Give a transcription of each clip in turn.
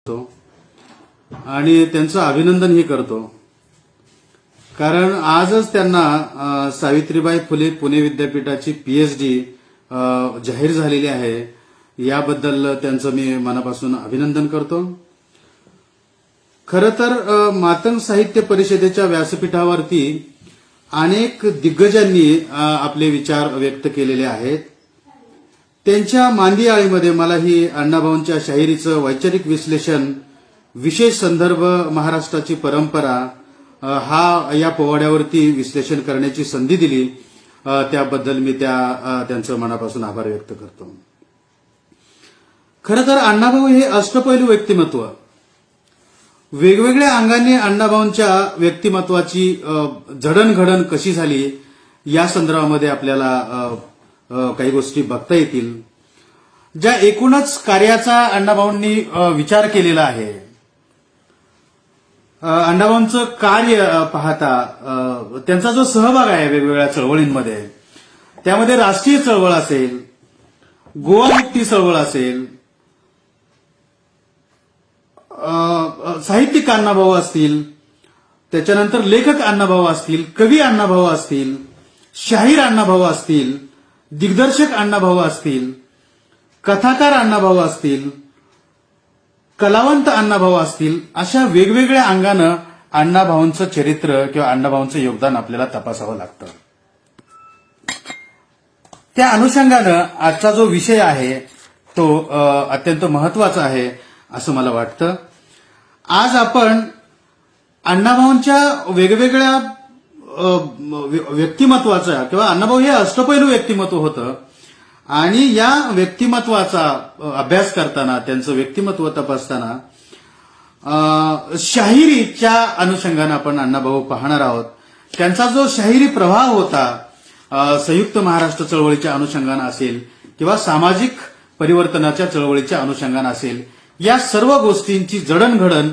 आणि त्यांचं अभिनंदनही करतो. कारण आजच त्यांना सावित्रीबाई फुले पुणे विद्यापीठाची पीएचडी जाहीर झालेली आहे. याबद्दल त्यांचं मी मनापासून अभिनंदन करतो. खरं तर मातंग साहित्य परिषदेच्या व्यासपीठावरती अनेक दिग्गजांनी आपले विचार व्यक्त केलेले आहेत. त्यांच्या मांदी आळीमध्ये मलाही अण्णाभाऊंच्या शाहिरीचं वैचारिक विश्लेषण, विशेष संदर्भ, महाराष्ट्राची परंपरा हा या पोवाड्यावरती विश्लेषण करण्याची संधी दिली. त्याबद्दल मी त्यांचं मनापासून आभार व्यक्त करतो. खरं तर अण्णाभाऊ हे अष्टपैलू व्यक्तिमत्व. वेगवेगळ्या अंगांनी अण्णाभाऊंच्या व्यक्तिमत्वाची जडणघडण कशी झाली या संदर्भामध्ये आपल्याला काही गोष्टी बघता येतील. ज्या एकूणच कार्याचा अण्णाभाऊंनी विचार केलेला आहे, अण्णाभाऊंचं कार्य पाहता त्यांचा जो सहभाग आहे वेगवेगळ्या चळवळींमध्ये, त्यामध्ये राष्ट्रीय चळवळ असेल, गोवा मुक्ती चळवळ असेल, साहित्यिक अण्णाभाऊ असतील, त्याच्यानंतर लेखक अण्णाभाऊ असतील, कवी अण्णाभाऊ असतील, शाहीर अण्णाभाऊ असतील, दिग्दर्शक अण्णाभाऊ असतील, कथाकार अण्णाभाऊ असतील, कलावंत अण्णाभाऊ असतील, अशा वेगवेगळ्या अंगानं अण्णाभाऊंचं चरित्र किंवा अण्णाभाऊंचं योगदान आपल्याला तपासावं लागतं. त्या अनुषंगानं आजचा जो विषय आहे तो अत्यंत महत्वाचा आहे असं मला वाटतं. आज आपण अण्णाभाऊंच्या वेगवेगळ्या व्यक्तिमत्वाचा किंवा अण्णाभाऊ हे अष्टपैलू व्यक्तिमत्व होतं आणि या व्यक्तिमत्वाचा अभ्यास करताना, त्यांचं व्यक्तिमत्व तपासताना शाहिरीच्या अनुषंगानं आपण अण्णाभाऊ पाहणार आहोत. त्यांचा जो शाहिरी प्रवाह होता, संयुक्त महाराष्ट्र चळवळीच्या अनुषंगानं असेल किंवा सामाजिक परिवर्तनाच्या चळवळीच्या अनुषंगानं असेल, या सर्व गोष्टींची जडणघडण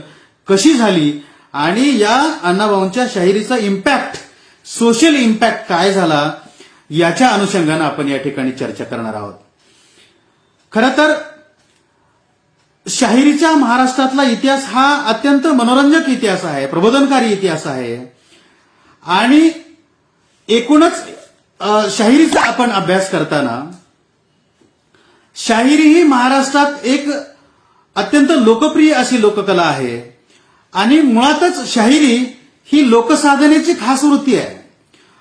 कशी झाली आणि या अण्णाभाऊंच्या शाहिरीचा इम्पॅक्ट, सोशल इम्पॅक्ट काय झाला, याच्या अनुषंगानं आपण या ठिकाणी चर्चा करणार आहोत. खरं तर शाहिरीच्या महाराष्ट्रातला इतिहास हा अत्यंत मनोरंजक इतिहास आहे, प्रबोधनकारी इतिहास आहे आणि एकूणच शाहिरीचा आपण अभ्यास करताना शाहिरी ही महाराष्ट्रात एक अत्यंत लोकप्रिय अशी लोककला आहे आणि मुळातच शाहिरी ही लोकसाधनेची खास वृत्ती आहे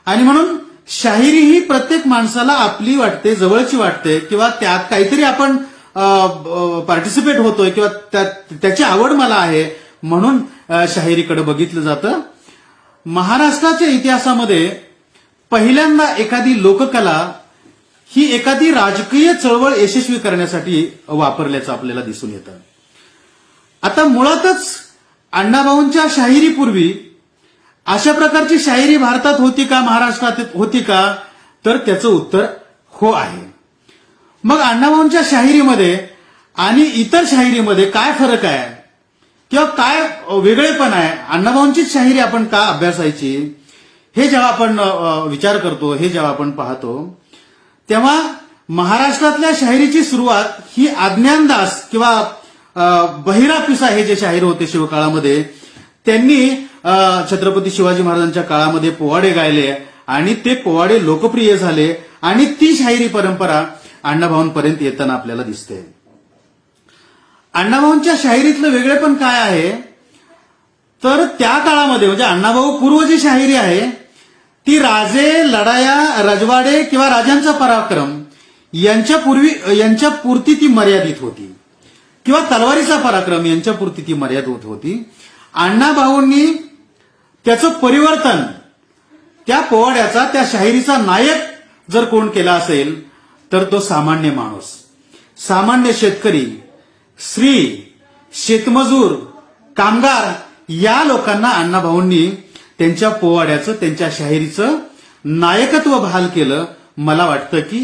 आणि म्हणून शाहिरी ही प्रत्येक माणसाला आपली वाटते, जवळची वाटते किंवा त्यात काहीतरी आपण पार्टिसिपेट होतोय किंवा त्याची आवड मला आहे म्हणून शाहिरीकडे बघितलं जातं. महाराष्ट्राच्या इतिहासामध्ये पहिल्यांदा एखादी लोककला ही एखादी राजकीय चळवळ यशस्वी करण्यासाठी वापरल्याचं आपल्याला दिसून येतं. आता मुळातच अण्णाभाऊंच्या शाहिरीपूर्वी अशा प्रकारची शाहिरी भारतात होती का, महाराष्ट्रात होती का, तर त्याचं उत्तर हो आहे. मग अण्णाभाऊंच्या शाहिरीमध्ये आणि इतर शाहिरीमध्ये काय फरक आहे किंवा काय वेगळेपण आहे, अण्णाभाऊंचीच शाहिरी आपण का अभ्यासायची, हे जेव्हा आपण विचार करतो, हे जेव्हा आपण पाहतो, तेव्हा महाराष्ट्रातल्या शाहिरीची सुरुवात ही अज्ञानदास किंवा बहिरा पिसा हे जे शाहीर होते शिवकाळामध्ये, त्यांनी छत्रपती शिवाजी महाराजांच्या काळामध्ये पोवाडे गायले आणि ते पोवाडे लोकप्रिय झाले आणि ती शाहिरी परंपरा अण्णाभाऊंपर्यंत येताना आपल्याला दिसते. अण्णाभाऊंच्या शाहिरीतलं वेगळेपण काय आहे तर त्या काळामध्ये म्हणजे अण्णाभाऊ पूर्व जी शाहिरी आहे ती राजे, लढाया, रजवाडे किंवा राजांचा पराक्रम यांच्या पुरती ती मर्यादित होती किंवा तलवारीचा पराक्रम यांच्या पुरती ती मर्यादित होती. अण्णाभाऊंनी त्याचं परिवर्तन, त्या पोवाड्याचा, त्या शाहिरीचा नायक जर कोण केला असेल तर तो सामान्य माणूस, सामान्य शेतकरी, स्त्री, शेतमजूर, कामगार या लोकांना अण्णाभाऊंनी त्यांच्या पोवाड्याचं, त्यांच्या शाहिरीचं नायकत्व बहाल केलं. मला वाटतं की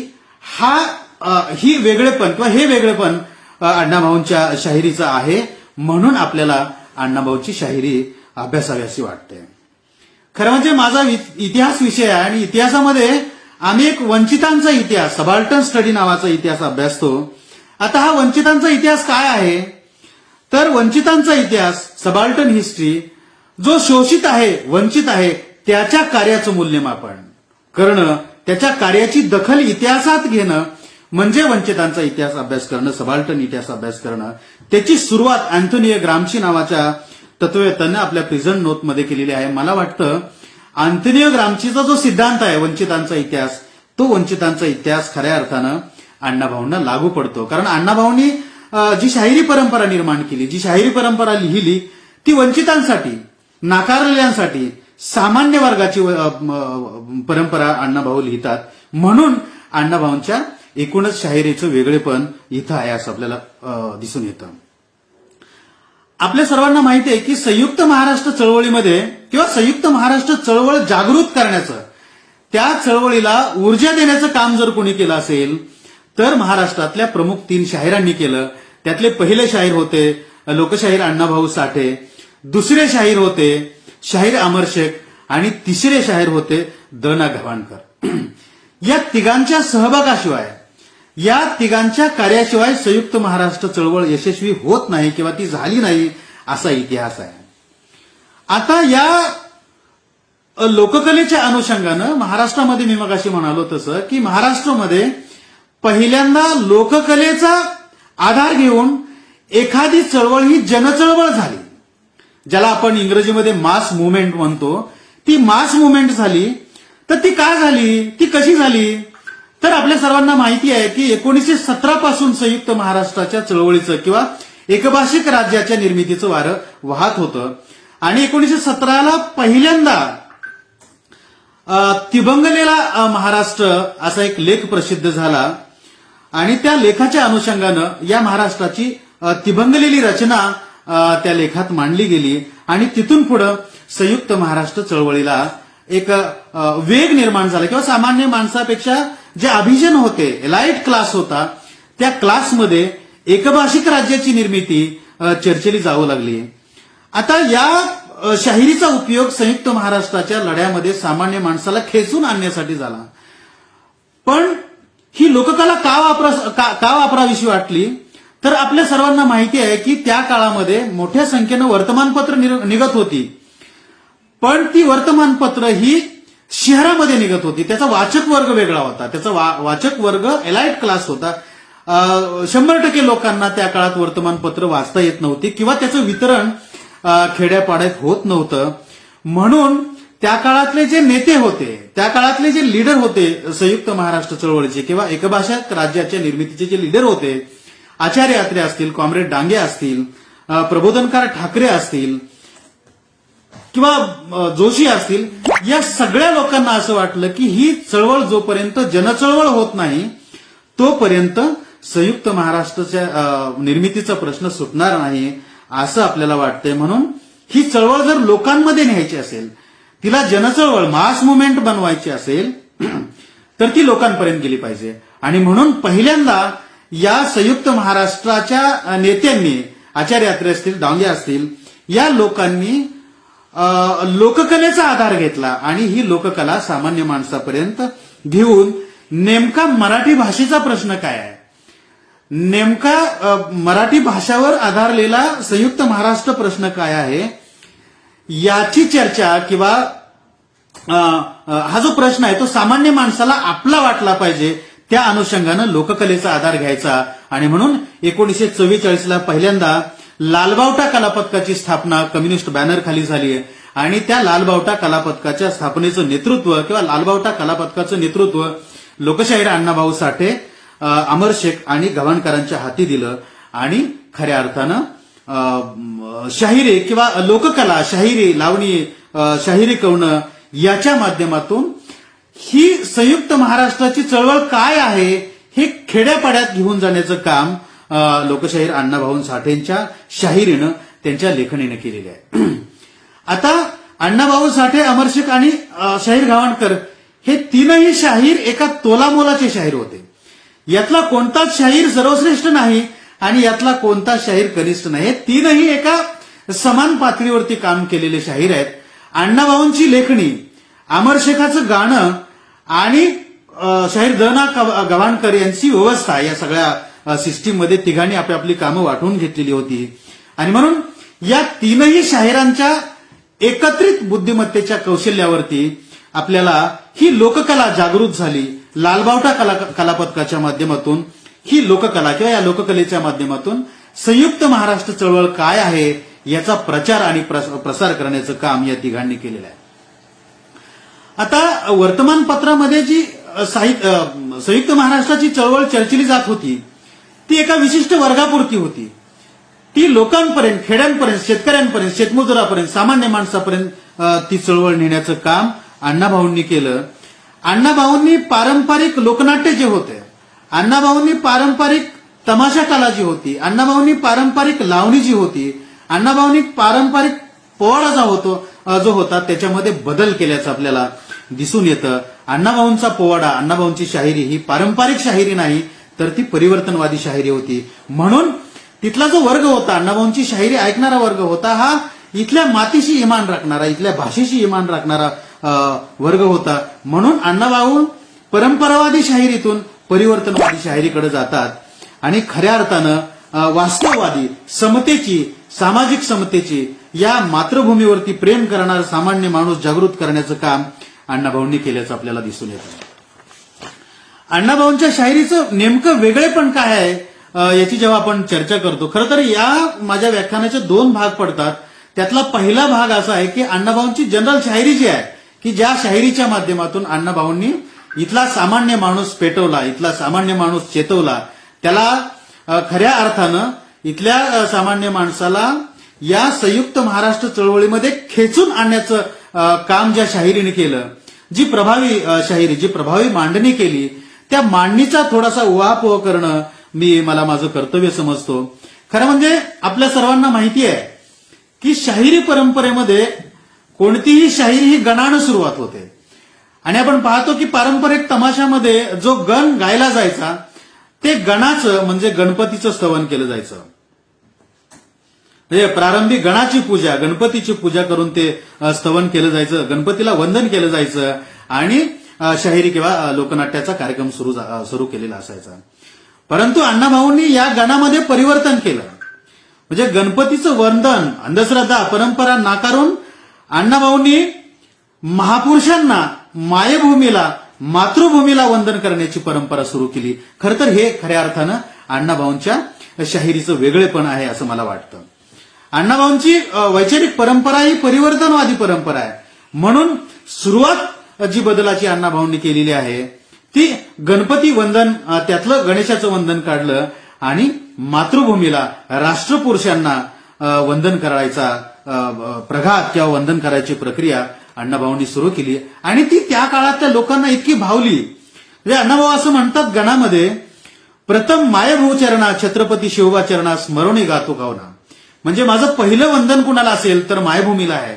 ही वेगळेपण किंवा हे वेगळेपण अण्णाभाऊंच्या शाहिरीचं आहे म्हणून आपल्याला अण्णाभाऊची शाहिरी अभ्यासावी अशी वाटते. खरं म्हणजे माझा इतिहास विषय आहे आणि इतिहासामध्ये आम्ही एक वंचितांचा इतिहास, सबाल्टन स्टडी नावाचा इतिहास अभ्यासतो. आता हा वंचितांचा इतिहास काय आहे तर वंचितांचा इतिहास, सबाल्टन हिस्ट्री, जो शोषित आहे, वंचित आहे, त्याच्या कार्याचं मूल्यमापन करणं, त्याच्या कार्याची दखल इतिहासात घेणं म्हणजे वंचितांचा इतिहास अभ्यास करणं, सबाल्टन इतिहास अभ्यास करणं. त्याची सुरुवात अँथोनियो ग्राम्शी नावाच्या तत्ववेत्त्याने आपल्या प्रिझन नोटमध्ये केलेली आहे. मला वाटतं अँथोनियो ग्राम्शीचा जो सिद्धांत आहे वंचितांचा इतिहास, तो वंचितांचा इतिहास खऱ्या अर्थानं अण्णाभाऊंना लागू पडतो. कारण अण्णाभाऊंनी जी शाहिरी परंपरा निर्माण केली, जी शाहिरी परंपरा लिहिली, ती वंचितांसाठी, नाकारलेल्यांसाठी, सामान्य वर्गाची परंपरा अण्णाभाऊ लिहितात. म्हणून अण्णाभाऊंच्या एकूणच शाहिरीचं वेगळेपण इथं आहे असं आपल्याला दिसून येतं. आपल्या सर्वांना माहिती आहे की संयुक्त महाराष्ट्र चळवळीमध्ये किंवा संयुक्त महाराष्ट्र चळवळ जागृत करण्याचं, त्या चळवळीला ऊर्जा देण्याचं काम जर कोणी केलं असेल तर महाराष्ट्रातल्या प्रमुख 3 शाहिरांनी केलं. त्यातले पहिले शाहीर होते लोकशाहीर अण्णाभाऊ साठे, दुसरे शाहीर होते शाहीर अमर शेख आणि तिसरे शाहीर होते द.ना. गव्हाणकर. या तिघांच्या सहभागाशिवाय, या तिघांच्या कार्याशिवाय संयुक्त महाराष्ट्र चळवळ यशस्वी होत नाही किंवा ती झाली नाही असा इतिहास आहे. आता या लोककलेच्या अनुषंगानं महाराष्ट्रामध्ये मी मगाशी म्हणालो तसं की महाराष्ट्रामध्ये पहिल्यांदा लोककलेचा आधार घेऊन एखादी चळवळ ही जनचळवळ झाली, ज्याला आपण इंग्रजीमध्ये मास मुव्हमेंट म्हणतो. ती मास मुव्हमेंट झाली. तर ती का झाली, ती कशी झाली? तर आपल्या सर्वांना माहिती आहे की 1917 पासून संयुक्त महाराष्ट्राच्या चळवळीचं किंवा एकभाषिक राज्याच्या निर्मितीचं वारं वाहत होतं आणि 1917ला पहिल्यांदा तिभंगलेला महाराष्ट्र असा एक लेख प्रसिद्ध झाला आणि त्या लेखाच्या अनुषंगानं या महाराष्ट्राची तिभंगलेली रचना त्या लेखात मांडली गेली आणि तिथून पुढे संयुक्त महाराष्ट्र चळवळीला एक वेग निर्माण झाला किंवा सामान्य माणसापेक्षा जे अभिजन होते, एलाइट क्लास होता, त्या क्लासमध्ये एकभाषिक राज्याची निर्मिती चर्चेली जाऊ लागली. आता या शाहिरीचा उपयोग संयुक्त महाराष्ट्राच्या लढ्यामध्ये सामान्य माणसाला खेचून आणण्यासाठी झाला. पण ही लोककला का वापरावीशी वाटली? तर आपल्या सर्वांना माहिती आहे की त्या काळामध्ये मोठ्या संख्येनं वर्तमानपत्र निघत होती, पण ती वर्तमानपत्र ही शहरामध्ये निघत होती. त्याचा वाचक वर्ग वेगळा होता, त्याचा वाचक वर्ग एलाइट क्लास होता. 100% लोकांना त्या काळात वर्तमानपत्र वाचता येत नव्हती किंवा त्याचं वितरण खेड्यापाड्यात होत नव्हतं. म्हणून त्या काळातले जे नेते होते, त्या काळातले जे लीडर होते संयुक्त महाराष्ट्र चळवळीचे किंवा एकभाषिक राज्याच्या निर्मितीचे जे लीडर होते, आचार्य अत्रे असतील, कॉम्रेड डांगे असतील, प्रबोधनकार ठाकरे असतील किंवा जोशी असतील, या सगळ्या लोकांना असं वाटलं की ही चळवळ जोपर्यंत जनचळवळ होत नाही तोपर्यंत संयुक्त महाराष्ट्राच्या निर्मितीचा प्रश्न सुटणार नाही असं आपल्याला वाटतंय. म्हणून ही चळवळ जर लोकांमध्ये न्यायची असेल, तिला जनचळवळ मास मुव्हमेंट बनवायची असेल तर ती लोकांपर्यंत गेली पाहिजे. आणि म्हणून पहिल्यांदा या संयुक्त महाराष्ट्राच्या नेत्यांनी, आचार्य अत्रे असतील, डांगे असतील, या लोकांनी लोककलेचा आधार घेतला आणि ही लोककला सामान्य माणसापर्यंत घेऊन नेमका मराठी भाषेचा प्रश्न काय आहे, नेमका मराठी भाषावर आधारलेला संयुक्त महाराष्ट्र प्रश्न काय आहे, याची चर्चा किंवा हा जो प्रश्न आहे तो सामान्य माणसाला आपला वाटला पाहिजे. त्या अनुषंगानं लोककलेचा आधार घ्यायचा आणि म्हणून 1944ला पहिल्यांदा लालबावटा कलापथकाची स्थापना कम्युनिस्ट बॅनर खाली झाली आहे आणि त्या लालबावटा कलापथकाच्या स्थापनेचं नेतृत्व किंवा लालबावटा कलापथकाचं नेतृत्व लोकशाहीर अण्णाभाऊ साठे, अमर शेख आणि गव्हाणकरांच्या हाती दिलं आणि खऱ्या अर्थानं शाहिरी किंवा लोककला, शाहिरी, लावणी, शाहिरी कवणं याच्या माध्यमातून ही संयुक्त महाराष्ट्राची चळवळ काय आहे हे खेड्यापाड्यात घेऊन जाण्याचं काम लोकशाहीर अण्णाभाऊ साठेंच्या शाहिरीनं, त्यांच्या लेखणीनं केलेले आहे. आता अण्णाभाऊ साठे, अमर शेख आणि शाहीर गव्हाणकर हे तीनही शाहीर एका तोलामोलाचे शाहीर होते. यातला कोणताच शाहीर सर्वश्रेष्ठ नाही आणि यातला कोणताच शाहीर कनिष्ठ नाही. हे तीनही एका समान पातळीवरती काम केलेले शाहीर आहेत. अण्णाभाऊंची लेखणी, अमर शेखाचं गाणं आणि शाहीर द.ना. गव्हाणकर यांची व्यवस्था, या सगळ्या सिस्टीम मध्ये तिघांनी आपली कामं वाटून घेतलेली होती. आणि म्हणून या तीनही शाहिरांच्या एकत्रित बुद्धिमत्तेच्या कौशल्यावरती आपल्याला ही लोककला जागृत झाली. लालबावटा कला पथकाच्या माध्यमातून ही लोककला किंवा या लोककलेच्या माध्यमातून संयुक्त महाराष्ट्र चळवळ काय आहे याचा प्रचार आणि प्रसार करण्याचं काम या तिघांनी केलेलं आहे. आता वर्तमानपत्रामध्ये जी संयुक्त महाराष्ट्राची चळवळ चर्चिली जात होती ती एका विशिष्ट वर्गापुरती होती. ती लोकांपर्यंत, खेड्यांपर्यंत, शेतकऱ्यांपर्यंत, शेतमजुरापर्यंत, सामान्य माणसापर्यंत ती चळवळ नेण्याचं काम अण्णाभाऊंनी केलं. अण्णाभाऊंनी पारंपरिक लोकनाट्य जे होते, अण्णाभाऊंनी पारंपरिक तमाशा कला जी होती, अण्णाभाऊंनी पारंपरिक लावणी जी होती, अण्णाभाऊंनी पारंपरिक पोवाडा जो होता त्याच्यामध्ये बदल केल्याचं आपल्याला दिसून येतं. अण्णाभाऊंचा पोवाडा, अण्णाभाऊंची शाहिरी ही पारंपरिक शाहिरी नाही तर ती परिवर्तनवादी शाहिरी होती. म्हणून तिथला जो वर्ग होता, अण्णाभाऊंची शाहिरी ऐकणारा वर्ग होता, हा इथल्या मातीशी इमान राखणारा, इथल्या भाषेशी इमान राखणारा वर्ग होता. म्हणून अण्णाभाऊ परंपरावादी शाहिरीतून परिवर्तनवादी शाहिरीकडे जातात आणि खऱ्या अर्थानं वास्तववादी समतेची, सामाजिक समतेची, या मातृभूमीवरती प्रेम करणारा सामान्य माणूस जागृत करण्याचं काम अण्णाभाऊंनी केल्याचं आपल्याला दिसून येतं. अण्णाभाऊंच्या शाहिरीचं नेमकं वेगळेपण काय आहे याची जेव्हा आपण चर्चा करतो, खरं तर या माझ्या व्याख्यानाचे 2 भाग पडतात. त्यातला पहिला भाग असा आहे की अण्णाभाऊंची जनरल शाहिरी जी आहे की ज्या शाहिरीच्या माध्यमातून अण्णाभाऊंनी इथला सामान्य माणूस पेटवला, इथला सामान्य माणूस चेतवला, त्याला खऱ्या अर्थानं इथल्या सामान्य माणसाला या संयुक्त महाराष्ट्र चळवळीमध्ये खेचून आणण्याचं काम ज्या शाहिरीने केलं, जी प्रभावी शाहिरी, जी प्रभावी मांडणी केली, त्या मांडणीचा थोडासा उहापोह करणं मला माझं कर्तव्य समजतो. खरं म्हणजे आपल्या सर्वांना माहिती आहे की शाहिरी परंपरेमध्ये कोणतीही शाहिरी ही गणानं सुरुवात होते आणि आपण पाहतो की पारंपरिक तमाशामध्ये जो गण गायला जायचा ते गणाचं म्हणजे गणपतीचं स्तवन केलं जायचं. म्हणजे प्रारंभी गणाची पूजा, गणपतीची पूजा करून ते स्तवन केलं जायचं, गणपतीला वंदन केलं जायचं आणि शाहिरी किंवा लोकनाट्याचा कार्यक्रम सुरू केलेला असायचा. परंतु अण्णाभाऊंनी या गणामध्ये परिवर्तन केलं. म्हणजे गणपतीचं वंदन, अंधश्रद्धा, परंपरा नाकारून अण्णाभाऊंनी महापुरुषांना, मायभूमीला, मातृभूमीला वंदन करण्याची परंपरा सुरू केली. खरं तर हे खऱ्या अर्थानं अण्णाभाऊंच्या शाहिरीचं वेगळेपण आहे असं मला वाटतं. अण्णाभाऊंची वैचारिक परंपरा ही परिवर्तनवादी परंपरा आहे. म्हणून सुरुवात जी बदलाची अण्णाभाऊंनी केलेली आहे ती गणपती वंदन, त्यातलं गणेशाचं वंदन काढलं आणि मातृभूमीला, राष्ट्रपुरुषांना वंदन करायचा प्रघात किंवा वंदन करायची प्रक्रिया अण्णाभाऊंनी सुरू केली आणि ती त्या काळातल्या लोकांना इतकी भावली. म्हणजे अण्णाभाऊ असं म्हणतात गणामध्ये, प्रथम मायभू चरणा छत्रपती शिवबा चरणा स्मरणी गातो कावना. म्हणजे माझं पहिलं वंदन कुणाला असेल तर मायभूमीला आहे,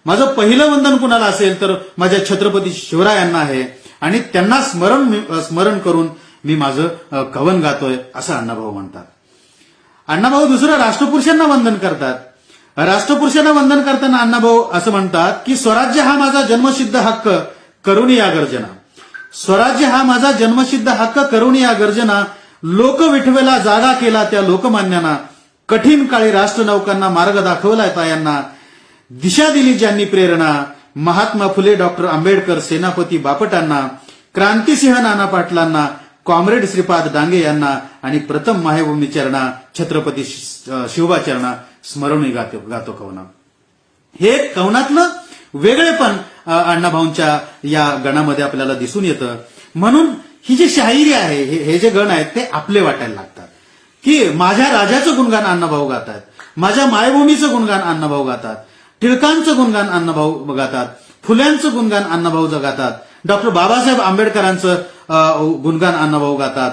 माझं पहिलं वंदन कुणाला असेल तर माझ्या छत्रपती शिवरायांना आहे आणि त्यांना स्मरण करून मी माझं कवन गातोय असं अण्णाभाऊ म्हणतात. अण्णाभाऊ दुसरं राष्ट्रपुरुषांना वंदन करतात. राष्ट्रपुरुषांना वंदन करताना अण्णाभाऊ असं म्हणतात की स्वराज्य हा माझा जन्मसिद्ध हक्क करून या गर्जना. स्वराज्य हा माझा जन्मसिद्ध हक्क करून या गर्जना. लोक विठवेला जागा केला त्या लोकमान्यांना. कठीण काळी राष्ट्रनौकांना मार्ग दाखवला तायांना. दिशा दिली ज्यांनी प्रेरणा. महात्मा फुले, डॉक्टर आंबेडकर, सेनापती बापटांना, क्रांतिसिंह नाना पाटलांना, कॉम्रेड श्रीपाद डांगे यांना आणि प्रथम मायभूमी चरणा छत्रपती शिवबा चरणा स्मरणी गातो कवना. हे कवनातलं वेगळेपण अण्णाभाऊंच्या या गणामध्ये आपल्याला दिसून येतं. म्हणून ही जी शाहिरी आहे, हे जे गण आहेत ते आपले वाटायला लागतात की माझ्या राजाचं गुणगान अण्णाभाऊ गातात, माझ्या मायभूमीचं गुणगान अण्णाभाऊ गातात, टिळकांचं गुणगान अण्णाभाऊ गातात, फुल्यांचं गुणगान अण्णाभाऊ गातात, डॉक्टर बाबासाहेब आंबेडकरांचं गुणगान अण्णाभाऊ गातात,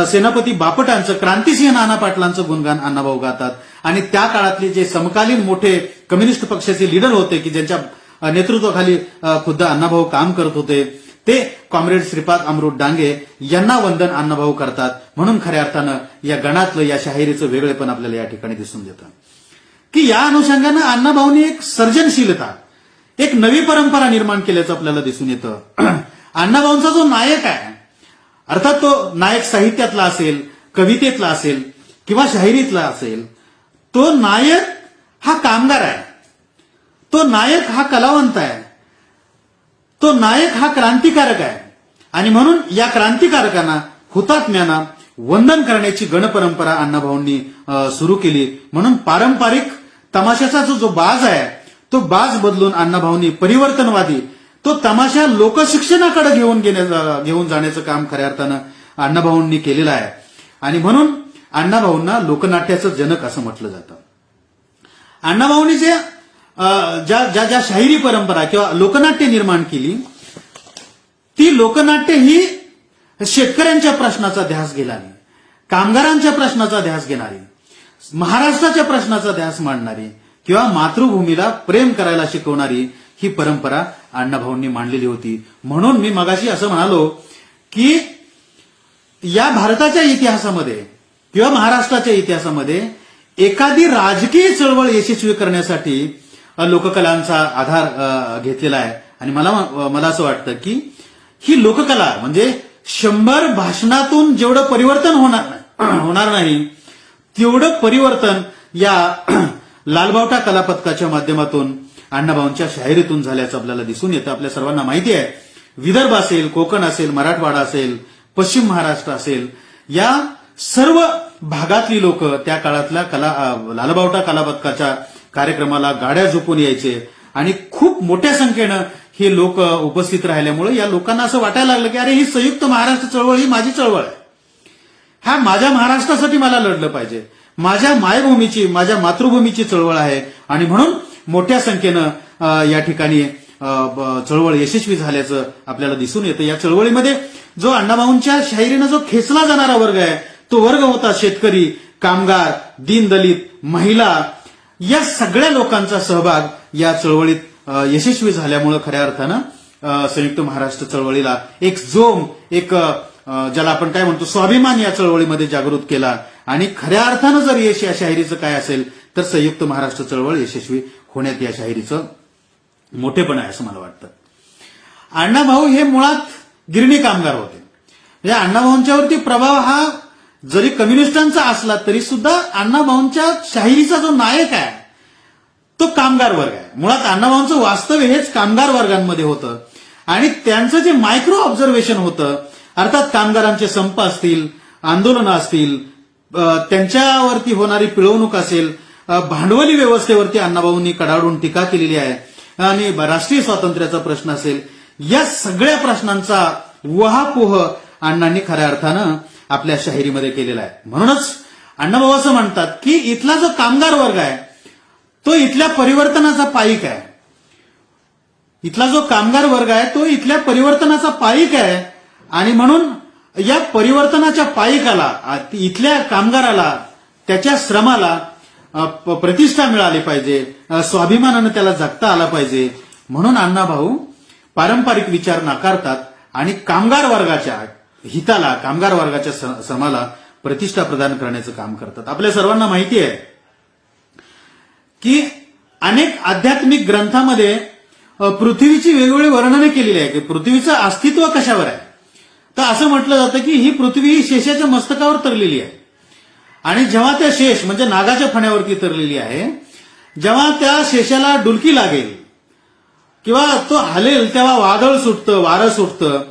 सेनापती बापटांचं, क्रांतिसिंह नाना पाटलांचं गुणगान अण्णाभाऊ गातात आणि त्या काळातले जे समकालीन मोठे कम्युनिस्ट पक्षाचे लीडर होते की ज्यांच्या नेतृत्वाखाली खुद्द अण्णाभाऊ काम करत होते ते कॉम्रेड श्रीपाद अमृत डांगे यांना वंदन अण्णाभाऊ करतात. म्हणून खऱ्या अर्थानं या गणातलं, या शाहिरीचं वेगळेपण आपल्याला या ठिकाणी दिसून येतं की या अनुषंगानं अण्णाभाऊंनी एक सर्जनशीलता, एक नवी परंपरा निर्माण केल्याचं आपल्याला दिसून येतं. अण्णाभाऊंचा जो नायक आहे, अर्थात तो नायक साहित्यातला असेल, कवितेतला असेल किंवा शाहिरीतला असेल, तो नायक हा कामगार आहे, तो नायक हा कलावंत आहे, तो नायक हा क्रांतिकारक आहे. आणि म्हणून या क्रांतिकारकांना, हुतात्म्यांना वंदन करण्याची गणपरंपरा अण्णाभाऊंनी सुरू केली. म्हणून पारंपरिक तमाशाचा जो बाज आहे तो बाज बदलून अण्णाभाऊंनी परिवर्तनवादी तो तमाशा लोकशिक्षणाकडे घेऊन जाण्याचं काम खऱ्या अर्थानं अण्णाभाऊंनी केलेलं आहे. आणि म्हणून अण्णाभाऊंना लोकनाट्याचं जनक असं म्हटलं जातं. अण्णाभाऊंनी ज्या शाहिरी परंपरा किंवा लोकनाट्य निर्माण केली, ती लोकनाट्य ही शेतकऱ्यांच्या प्रश्नाचा ध्यास घेणारी, कामगारांच्या प्रश्नाचा ध्यास घेणारी, महाराष्ट्राच्या प्रश्नाचा ध्यास मांडणारी किंवा मातृभूमीला प्रेम करायला शिकवणारी ही परंपरा अण्णाभाऊंनी मांडलेली होती. म्हणून मी मगाशी असं म्हणालो की या भारताच्या इतिहासामध्ये किंवा महाराष्ट्राच्या इतिहासामध्ये एखादी राजकीय चळवळ यशस्वी करण्यासाठी लोककलांचा आधार घेतलेला आहे. आणि मला असं वाटतं की ही लोककला म्हणजे 100 भाषणातून जेवढं परिवर्तन होणार नाही तेवढं परिवर्तन या लालबावटा कला पथकाच्या माध्यमातून अण्णाभाऊंच्या शाहिरीतून झाल्याचं आपल्याला दिसून येतं. आपल्या सर्वांना माहिती आहे, विदर्भ असेल, कोकण असेल, मराठवाडा असेल, पश्चिम महाराष्ट्र असेल, या सर्व भागातली लोक त्या काळातल्या लालबावटा कला पथकाच्या कार्यक्रमाला गाड्या झोपून यायचे. आणि खूप मोठ्या संख्येनं हे लोक उपस्थित राहिल्यामुळे या लोकांना असं वाटायला लागलं की अरे ही संयुक्त महाराष्ट्र चळवळ ही माझी चळवळ आहे, हा माझ्या महाराष्ट्रासाठी मला लढलं पाहिजे, माझ्या मायभूमीची, माझ्या मातृभूमीची चळवळ आहे. आणि म्हणून मोठ्या संख्येनं या ठिकाणी चळवळ यशस्वी झाल्याचं आपल्याला दिसून येतं. या चळवळीमध्ये जो अण्णाभाऊंच्या शाहिरीनं जो खेचला जाणारा वर्ग आहे तो वर्ग होता शेतकरी, कामगार, दीनदलित, महिला, या सगळ्या लोकांचा सहभाग या चळवळीत यशस्वी झाल्यामुळे खऱ्या अर्थानं संयुक्त महाराष्ट्र चळवळीला एक जोम, एक ज्याला आपण काय म्हणतो स्वाभिमान या चळवळीमध्ये जागृत केला. आणि खऱ्या अर्थानं जर यश या शाहिरीचं काय असेल तर संयुक्त महाराष्ट्र चळवळ यशस्वी होण्यात या शाहिरीचं मोठेपण आहे असं मला वाटतं. अण्णाभाऊ हे मुळात गिरणी कामगार होते. म्हणजे अण्णाभाऊंच्यावरती प्रभाव हा जरी कम्युनिस्टांचा असला तरी सुद्धा अण्णाभाऊंच्या शाहिरीचा जो नायक आहे तो कामगार वर्ग आहे. मुळात अण्णाभाऊंचं वास्तव्य हेच कामगार वर्गांमध्ये होतं. आणि त्यांचं जे मायक्रो ऑब्झर्वेशन होतं, अर्थात कामगारांचे संप असतील, आंदोलनं असतील, त्यांच्यावरती होणारी पिळवणूक असेल, भांडवली व्यवस्थेवरती अण्णाभाऊंनी कडाडून टीका केलेली आहे, आणि राष्ट्रीय स्वातंत्र्याचा प्रश्न असेल, या सगळ्या प्रश्नांचा वहापोह अण्णांनी खऱ्या अर्थानं आपल्या शाहिरीमध्ये केलेला आहे. म्हणूनच अण्णाभाऊ असं म्हणतात की इथला जो कामगार वर्ग आहे तो इथल्या परिवर्तनाचा पाईक आहे. इथला जो कामगार वर्ग आहे तो इथल्या परिवर्तनाचा पाईक आहे. आणि म्हणून या परिवर्तनाच्या पाईकाला, इथल्या कामगाराला, त्याच्या श्रमाला प्रतिष्ठा मिळाली पाहिजे, स्वाभिमानानं त्याला जगता आला पाहिजे. म्हणून अण्णाभाऊ पारंपरिक विचार नाकारतात आणि कामगार वर्गाच्या हिताला, कामगार वर्गाच्या श्रमाला प्रतिष्ठा प्रदान करण्याचं काम करतात. आपल्या सर्वांना माहिती आहे की अनेक आध्यात्मिक ग्रंथामध्ये पृथ्वीची वेगवेगळी वर्णने केलेली आहे की पृथ्वीचं अस्तित्व कशावर आहे. तर असं म्हटलं जातं की ही पृथ्वी ही शेषाच्या मस्तकावर तरलेली आहे. आणि जेव्हा त्या शेष म्हणजे नागाच्या फण्यावरती तरलेली आहे, जेव्हा त्या शेषाला डुलकी लागेल किंवा तो हलेल तेव्हा वादळ सुटतं, वारं सुटतं,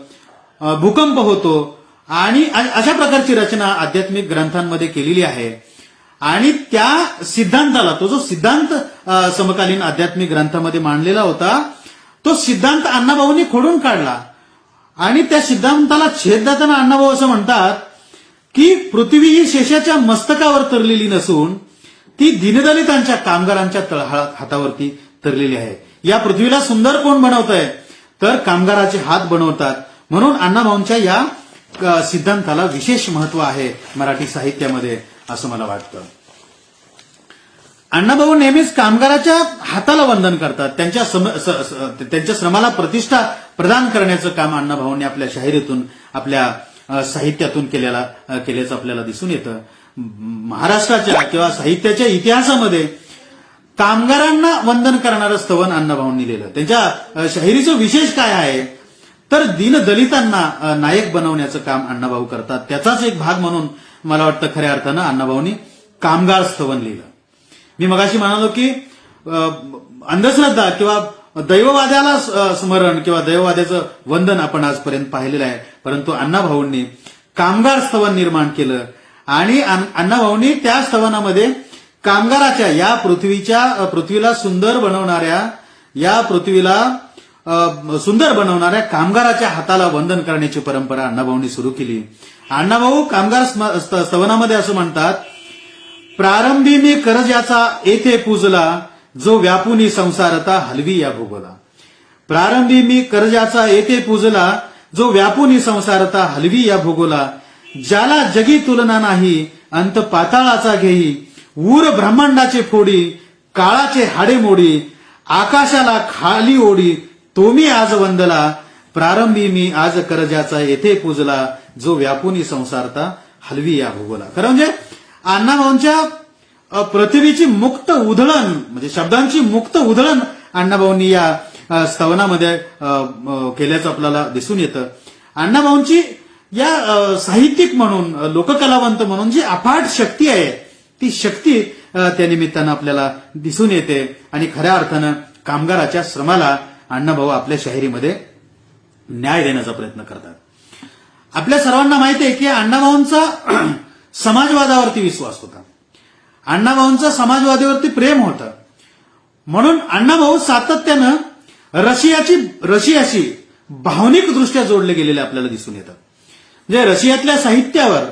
भूकंप होतो. आणि अशा प्रकारची रचना आध्यात्मिक ग्रंथांमध्ये केलेली आहे. आणि त्या सिद्धांताला, तो जो सिद्धांत समकालीन आध्यात्मिक ग्रंथामध्ये मांडलेला होता, तो सिद्धांत अण्णाभाऊंनी खोडून काढला. आणि त्या सिद्धांताला छेद देताना अण्णाभाऊ असं म्हणतात की पृथ्वी ही शेषाच्या मस्तकावर तरलेली नसून ती दीनदलितांच्या, कामगारांच्या तळहात हातावरती तरलेली आहे. या पृथ्वीला सुंदर कोण बनवतंय तर कामगाराचे हात बनवतात. म्हणून अण्णाभाऊंच्या या सिद्धांताला विशेष महत्व आहे मराठी साहित्यामध्ये असं मला वाटतं. अण्णाभाऊ नेहमीच कामगाराच्या हाताला वंदन करतात. त्यांच्या श्रमाला प्रतिष्ठा प्रदान करण्याचं काम अण्णाभाऊंनी आपल्या शाहिरीतून, आपल्या साहित्यातून केल्याचं आपल्याला दिसून येतं. महाराष्ट्राच्या किंवा साहित्याच्या इतिहासामध्ये कामगारांना वंदन करणारं स्तवन अण्णाभाऊंनी लिहिलं. त्यांच्या शाहिरीचं विशेष काय आहे तर दीनदलितांना नायक बनवण्याचं काम अण्णाभाऊ करतात. त्याचाच एक भाग म्हणून मला वाटतं खऱ्या अर्थानं अण्णाभाऊंनी कामगार स्तवन लिहिलं. मी मगाशी म्हणालो की अंधश्रद्धा किंवा दैववाद्याला स्मरण किंवा दैववाद्याचं वंदन आपण आजपर्यंत पाहिलेलं आहे, परंतु अण्णाभाऊंनी कामगार स्तवन निर्माण केलं आणि अण्णाभाऊंनी त्या स्तवनामध्ये कामगाराच्या या पृथ्वीला सुंदर बनवणाऱ्या कामगाराच्या हाताला वंदन करण्याची परंपरा अण्णाभाऊंनी सुरू केली. अण्णाभाऊ कामगार स्तवनामध्ये असं म्हणतात, प्रारंभी मी करज्याचा येथे पूजला, जो व्यापुनी संसारता हलवी या भूगोला. प्रारंभी मी करज्याचा येथे पूजला, जो व्यापुनी संसारता हलवी या भूगोला. ज्याला जगी तुलना नाही, अंत पाताळाचा घेई. ऊर ब्रह्मांडाचे फोडी, काळाचे हाडे मोडी. आकाशाला खाली ओढी, तो मी आज वंदला. प्रारंभी मी आज करज्याचा येथे पूजला, जो व्यापुनी संसारता हलवी या भूगोला. खरं म्हणजे अण्णाभाऊंच्या पृथ्वीची मुक्त उधळण म्हणजे शब्दांची मुक्त उधळण अण्णाभाऊंनी या स्तवनामध्ये केल्याचं आपल्याला दिसून येतं. अण्णाभाऊंची या साहित्यिक म्हणून लोककलावंत म्हणून जी अफाट शक्ती आहे ती शक्ती त्या निमित्तानं आपल्याला दिसून येते आणि खऱ्या अर्थानं कामगाराच्या श्रमाला अण्णाभाऊ आपल्या शाहिरीमध्ये न्याय देण्याचा प्रयत्न करतात. आपल्या सर्वांना माहिती आहे की अण्णाभाऊंचा समाजवादावरती विश्वास होता, अण्णाभाऊंचा समाजवादावरती प्रेम होतं. म्हणून अण्णाभाऊ सातत्यानं रशियाशी भावनिक दृष्ट्या जोडले गेलेले आपल्याला दिसून येतात. म्हणजे रशियातल्या साहित्यावर,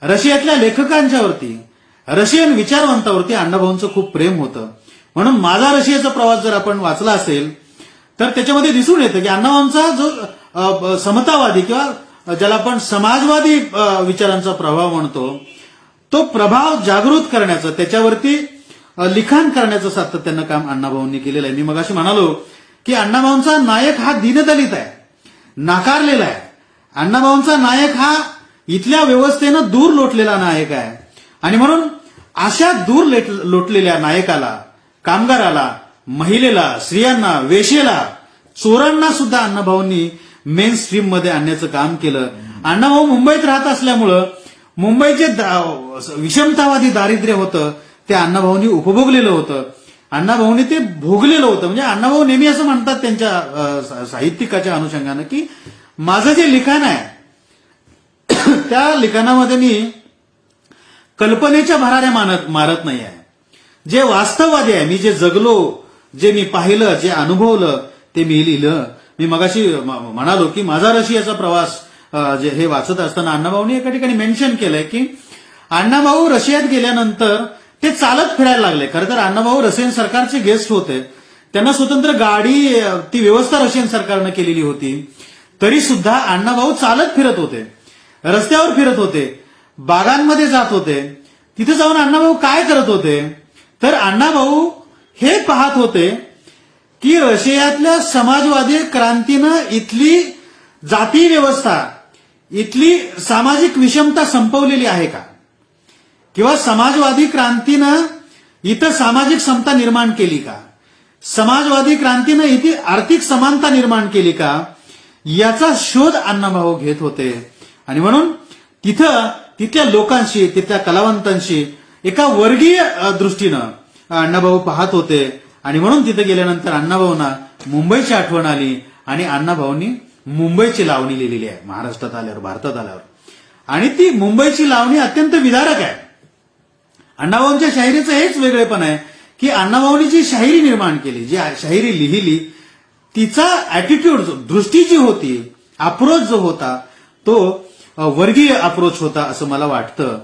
रशियातल्या लेखकांच्यावरती, रशियन विचारवंतावरती अण्णाभाऊंचं खूप प्रेम होतं. म्हणून माझा रशियाचा प्रवास जर आपण वाचला असेल तर त्याच्यामध्ये दिसून येतं की अण्णाभाऊंचा जो समतावादी किंवा ज्याला आपण समाजवादी विचारांचा प्रभाव म्हणतो, तो प्रभाव जागृत करण्याचं, त्याच्यावरती लिखाण करण्याचं सातत्यानं काम अण्णाभाऊंनी केलेलं आहे. मी मगाशी म्हणालो की अण्णाभाऊंचा नायक हा दीनदलित आहे, नाकारलेला आहे. अण्णाभाऊंचा नायक हा इथल्या व्यवस्थेनं दूर लोटलेला नायक आहे आणि म्हणून अशा दूर लोटलेल्या नायकाला, कामगाराला, महिलेला, स्त्रियांना, वेश्येला, चोरांना सुद्धा अण्णाभाऊंनी मेन स्ट्रीम मध्ये आणण्याचं काम केलं. अण्णाभाऊ मुंबईत राहत असल्यामुळं मुंबईचे विषमतावादी दारिद्र्य होतं ते अण्णाभाऊंनी उपभोगलेलं होतं, अण्णाभाऊंनी ते भोगलेलं होतं. म्हणजे अण्णाभाऊ नेहमी असं म्हणतात त्यांच्या साहित्यिकाच्या अनुषंगानं की माझं जे लिखाण आहे त्या लिखाणामध्ये मी कल्पनेच्या भराऱ्या मारत नाही आहे. जे वास्तववादी आहे, मी जे जगलो, जे मी पाहिलं, जे अनुभवलं ते मी लिहिलं. मी मगाशी म्हणालो की माझा रशियाचा प्रवास जे हे वाचत असताना अण्णाभाऊंनी एका ठिकाणी मेन्शन केलंय की अण्णाभाऊ रशियात गेल्यानंतर ते चालत फिरायला लागले. खरं तर अण्णाभाऊ रशियन सरकारचे गेस्ट होते, त्यांना स्वतंत्र गाडी ती व्यवस्था रशियन सरकारनं केलेली होती, तरी सुद्धा अण्णाभाऊ चालत फिरत होते, रस्त्यावर फिरत होते, बागांमध्ये जात होते. तिथे जाऊन अण्णाभाऊ काय करत होते तर अण्णाभाऊ हे पाहत होते की रशियातल्या समाजवादी क्रांतीनं इथली जाती व्यवस्था, इथली सामाजिक विषमता संपवलेली आहे का, किंवा समाजवादी क्रांतीनं इथं सामाजिक समता निर्माण केली का, समाजवादी क्रांतीनं इथे आर्थिक समानता निर्माण केली का, याचा शोध अण्णाभाऊ घेत होते. आणि म्हणून तिथल्या लोकांशी, तिथल्या कलावंतांशी एका वर्गीय दृष्टीनं अण्णाभाऊ पाहत होते. आणि म्हणून तिथे गेल्यानंतर अण्णाभाऊंना मुंबईची आठवण आली आणि अण्णाभाऊंनी मुंबईची लावणी लिहिलेली आहे महाराष्ट्रात आल्यावर, भारतात आल्यावर. आणि ती मुंबईची लावणी अत्यंत विदारक आहे. अण्णाभाऊंच्या शाहिरीचं हेच वेगळेपण आहे की अण्णाभाऊंनी जी शाहिरी निर्माण केली, जी शाहिरी लिहिली, तिचा ऍटिट्यूड, दृष्टी जी होती, अप्रोच जो होता तो वर्गीय अप्रोच होता असं मला वाटतं.